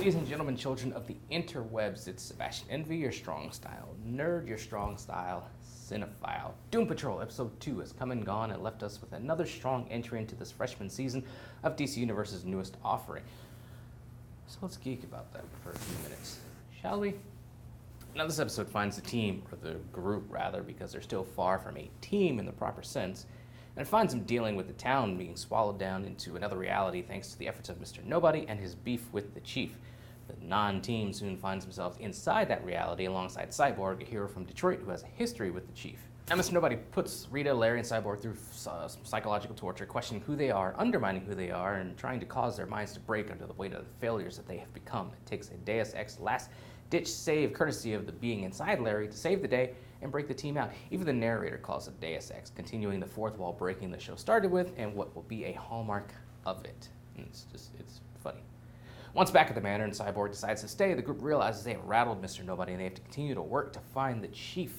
Ladies and gentlemen, children of the interwebs, it's Sebastian Envy, your strong style nerd, your strong style cinephile. Doom Patrol Episode 2 has come and gone and left us with another strong entry into this freshman season of DC Universe's newest offering. So let's geek about that for a few minutes, shall we? Now this episode finds the team, or the group rather, because they're still far from a team in the proper sense, and it finds them dealing with the town being swallowed down into another reality thanks to the efforts of Mr. Nobody and his beef with the Chief. The non-team soon finds themselves inside that reality alongside Cyborg, a hero from Detroit who has a history with the Chief. Now Mr. Nobody puts Rita, Larry, and Cyborg through some psychological torture, questioning who they are, undermining who they are, and trying to cause their minds to break under the weight of the failures that they have become. It takes a Deus Ex last-ditch save courtesy of the being inside Larry to save the day and break the team out. Even the narrator calls it Deus Ex, continuing the fourth wall breaking the show started with and what will be a hallmark of it. And it's funny. Once back at the manor and Cyborg decides to stay, the group realizes they have rattled Mr. Nobody and they have to continue to work to find the Chief.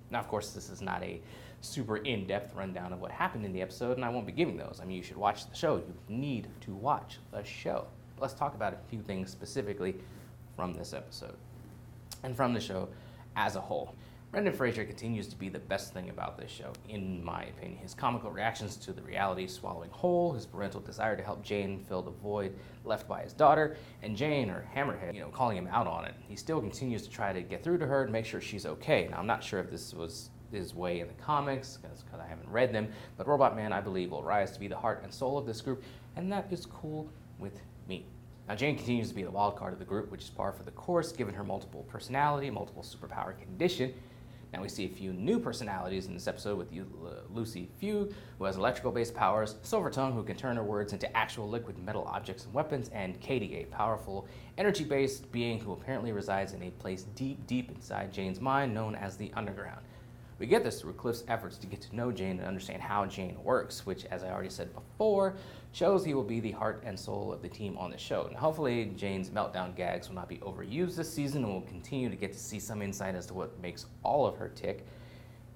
Now, of course, this is not a super in-depth rundown of what happened in the episode, and I won't be giving those. I mean, you should watch the show. You need to watch the show. But let's talk about a few things specifically from this episode and from the show as a whole. Brendan Fraser continues to be the best thing about this show, in my opinion. His comical reactions to the reality swallowing whole, his parental desire to help Jane fill the void left by his daughter, and Jane, or Hammerhead, calling him out on it. He still continues to try to get through to her and make sure she's okay. Now, I'm not sure if this was his way in the comics, because I haven't read them, but Robot Man, I believe, will rise to be the heart and soul of this group, and that is cool with me. Now, Jane continues to be the wild card of the group, which is par for the course, given her multiple personality, multiple superpower condition. Now we see a few new personalities in this episode with Lucy Feud, who has electrical-based powers, Silvertongue, who can turn her words into actual liquid metal objects and weapons, and Katie, a powerful energy-based being who apparently resides in a place deep, deep inside Jane's mind known as the Underground. We get this through Cliff's efforts to get to know Jane and understand how Jane works, which, as I already said before, shows he will be the heart and soul of the team on the show. Now, hopefully, Jane's meltdown gags will not be overused this season, and we'll continue to get to see some insight as to what makes all of her tick.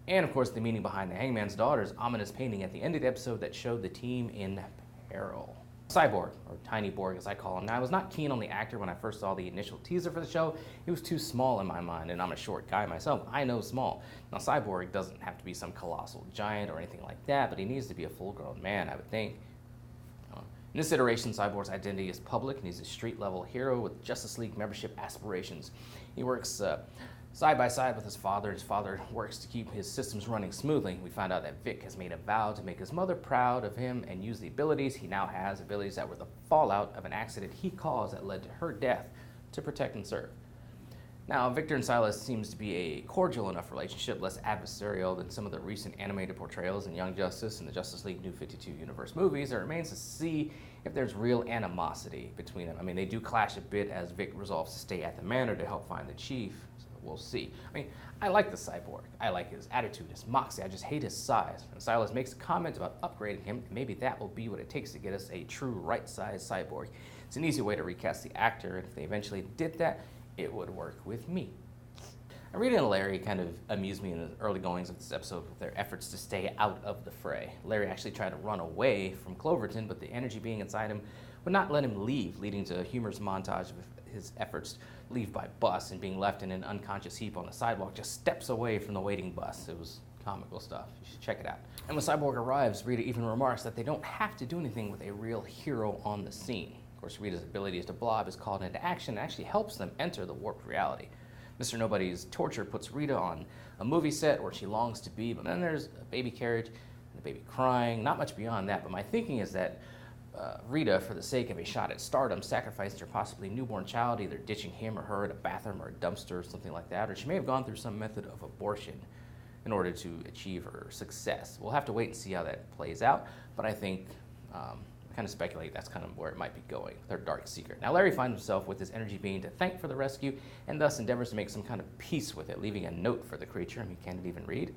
And, of course, the meaning behind the Hangman's daughter's ominous painting at the end of the episode that showed the team in peril. Cyborg, or Tiny Borg as I call him. Now, I was not keen on the actor when I first saw the initial teaser for the show. He was too small in my mind, and I'm a short guy myself. I know small. Now, Cyborg doesn't have to be some colossal giant or anything like that, but he needs to be a full-grown man, I would think. In this iteration, Cyborg's identity is public, and he's a street-level hero with Justice League membership aspirations. He works side by side with his father. His father works to keep his systems running smoothly. We find out that Vic has made a vow to make his mother proud of him and use the abilities he now has, abilities that were the fallout of an accident he caused that led to her death, to protect and serve. Now, Victor and Silas seems to be a cordial enough relationship, less adversarial than some of the recent animated portrayals in Young Justice and the Justice League New 52 Universe movies. It remains to see if there's real animosity between them. I mean, they do clash a bit as Vic resolves to stay at the manor to help find the Chief. We'll see. I mean, I like the Cyborg. I like his attitude, his moxie. I just hate his size. And Silas makes a comment about upgrading him, and maybe that will be what it takes to get us a true right-sized Cyborg. It's an easy way to recast the actor, and if they eventually did that, it would work with me. Rita and Larry kind of amused me in the early goings of this episode with their efforts to stay out of the fray. Larry actually tried to run away from Cloverton, but the energy being inside him would not let him leave, leading to a humorous montage of his efforts to leave by bus and being left in an unconscious heap on the sidewalk just steps away from the waiting bus. It was comical stuff. You should check it out. And when Cyborg arrives, Rita even remarks that they don't have to do anything with a real hero on the scene. Of course, Rita's ability as to blob is called into action and actually helps them enter the warped reality. Mr. Nobody's torture puts Rita on a movie set where she longs to be, but then there's a baby carriage and a baby crying, not much beyond that. But my thinking is that Rita, for the sake of a shot at stardom, sacrificed her possibly newborn child, either ditching him or her at a bathroom or a dumpster or something like that, or she may have gone through some method of abortion in order to achieve her success. We'll have to wait and see how that plays out, but I think kind of speculate that's kind of where it might be going, their dark secret. Now, Larry finds himself with his energy being to thank for the rescue and thus endeavors to make some kind of peace with it, leaving a note for the creature, and he can't even read,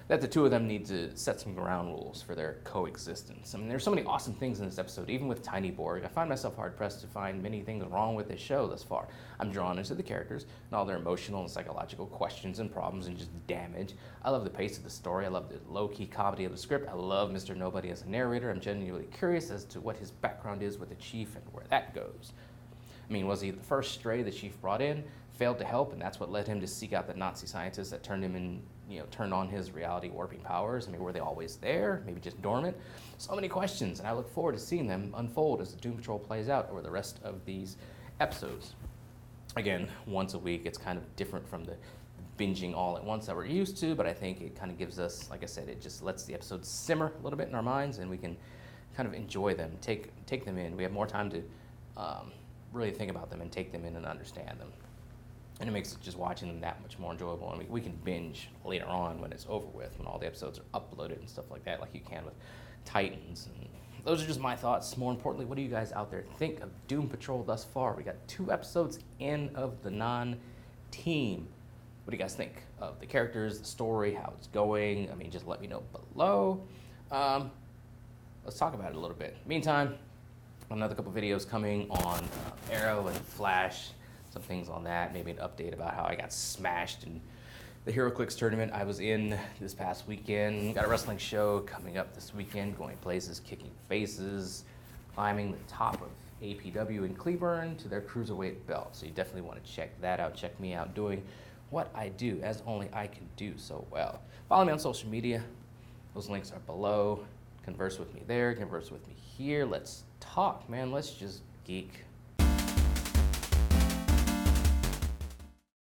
that the two of them need to set some ground rules for their coexistence. I mean, there's so many awesome things in this episode, even with Tiny Borg. I find myself hard-pressed to find many things wrong with this show thus far. I'm drawn into the characters and all their emotional and psychological questions and problems and just damage. I love the pace of the story. I love the low-key comedy of the script. I love Mr. Nobody as a narrator. I'm genuinely curious as to what his background is with the Chief and where that goes. I mean, was he the first stray the chief brought in, failed to help, and that's what led him to seek out the Nazi scientists that turned him in, turned on his reality warping powers? I mean, were they always there? Maybe just dormant? So many questions, and I look forward to seeing them unfold as the Doom Patrol plays out over the rest of these episodes. Again, once a week, it's kind of different from the binging all at once that we're used to, but I think it kind of gives us, like I said, it just lets the episodes simmer a little bit in our minds, and we can kind of enjoy them, take them in. We have more time to really think about them and take them in and understand them. And it makes just watching them that much more enjoyable, and we can binge later on when it's over with, when all the episodes are uploaded and stuff like that, like you can with Titans. And those are just my thoughts. More importantly, what do you guys out there think of Doom Patrol thus far? We got 2 episodes in of the non-team. What do you guys think of the characters, the story, how it's going? I mean, just let me know below. Let's talk about it a little bit. Meantime, another couple videos coming on Arrow and Flash, some things on that, maybe an update about how I got smashed in the HeroClix tournament I was in this past weekend. Got a wrestling show coming up this weekend, going places, kicking faces, climbing the top of APW in Cleburne to their cruiserweight belt. So you definitely want to check that out. Check me out doing what I do, as only I can do so well. Follow me on social media. Those links are below. Converse with me there, converse with me here. Let's talk, man. Let's just geek.